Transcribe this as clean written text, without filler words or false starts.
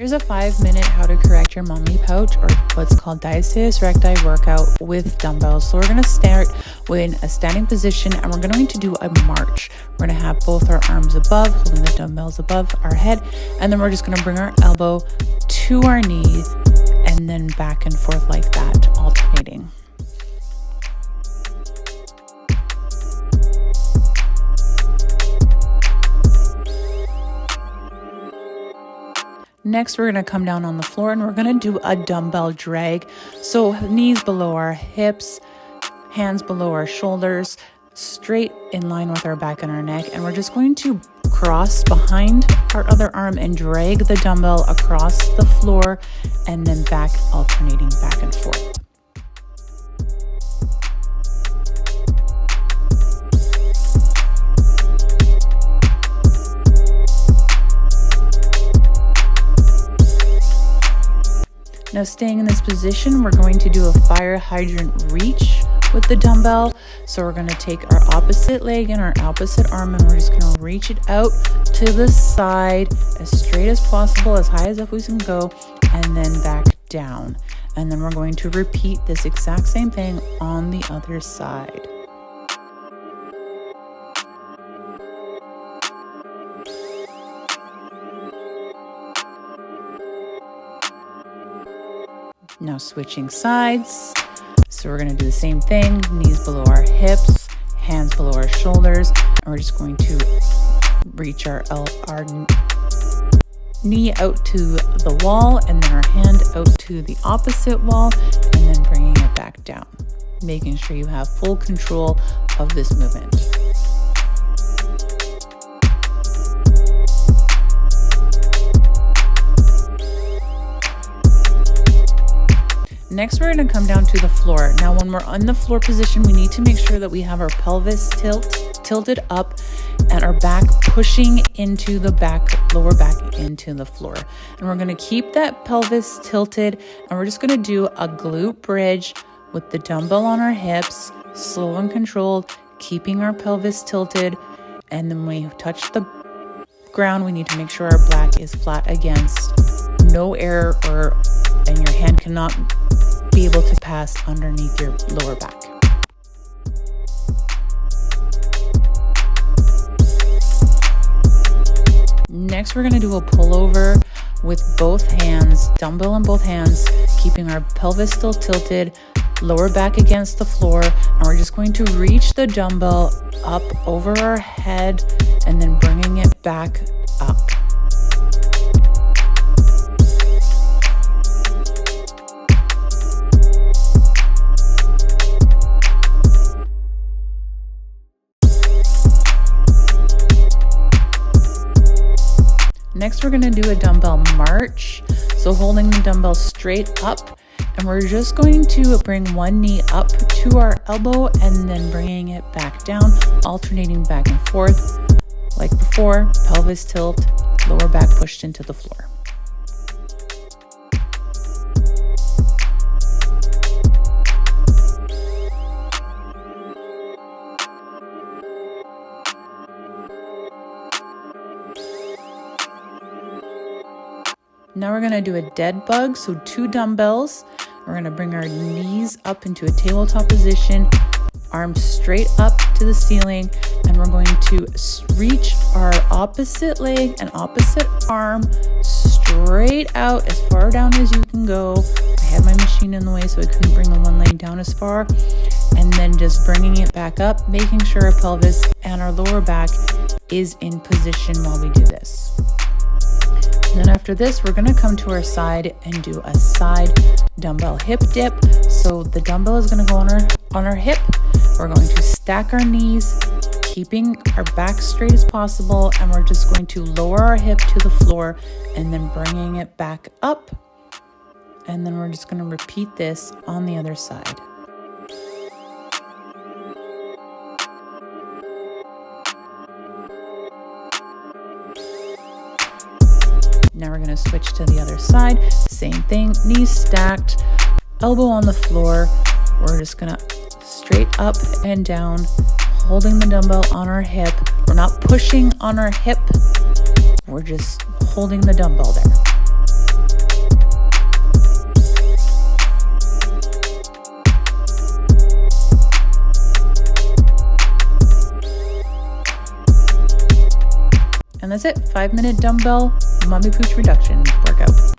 Here's a 5-minute how to correct your Monley pouch, or what's called diastasis recti workout with dumbbells. So we're going to start with a standing position and we're going to do a march. We're going to have both our arms above, holding the dumbbells above our head, and then we're just going to bring our elbow to our knee and then back and forth like that, alternating. Next, we're going to come down on the floor and we're going to do a dumbbell drag. So knees below our hips, hands below our shoulders, straight in line with our back and our neck. And we're just going to cross behind our other arm and drag the dumbbell across the floor and then back, alternating back and forth. Now, staying in this position, we're going to do a fire hydrant reach with the dumbbell. So we're going to take our opposite leg and our opposite arm and we're just going to reach it out to the side as straight as possible, as high as up we can go, and then back down. And then we're going to repeat this exact same thing on the other side. Now switching sides. So we're going to do the same thing, knees below our hips, hands below our shoulders, and we're just going to reach our knee out to the wall and then our hand out to the opposite wall and then bringing it back down, making sure you have full control of this movement. Next, we're going to come down to the floor. Now, when we're on the floor position, we need to make sure that we have our pelvis tilted up and our back pushing into the back, lower back into the floor. And we're going to keep that pelvis tilted and we're just going to do a glute bridge with the dumbbell on our hips, slow and controlled, keeping our pelvis tilted. And then when we touch the ground, we need to make sure our back is flat against, no air, and your hand cannot be able to pass underneath your lower back. Next, we're going to do a pullover with both hands, dumbbell in both hands, keeping our pelvis still tilted, lower back against the floor, and we're just going to reach the dumbbell up over our head and then bringing it back up. Next, we're going to do a dumbbell march. So holding the dumbbell straight up, and we're just going to bring one knee up to our elbow and then bringing it back down, alternating back and forth. Like before, pelvis tilt, lower back pushed into the floor. Now we're going to do a dead bug, so 2 dumbbells. We're going to bring our knees up into a tabletop position, arms straight up to the ceiling, and we're going to reach our opposite leg and opposite arm straight out as far down as you can go. I had my machine in the way, so I couldn't bring the one leg down as far. And then just bringing it back up, making sure our pelvis and our lower back is in position while we do this. And then after this, we're going to come to our side and do a side dumbbell hip dip. So the dumbbell is going to go on our hip. We're going to stack our knees, keeping our back straight as possible, and we're just going to lower our hip to the floor and then bringing it back up. And then we're just going to repeat this on the other side. Now we're going to switch to the other side. Same thing, knees stacked, elbow on the floor. We're just going to straight up and down, holding the dumbbell on our hip. We're not pushing on our hip. We're just holding the dumbbell there. And that's it, 5-minute dumbbell mummy pooch reduction workout.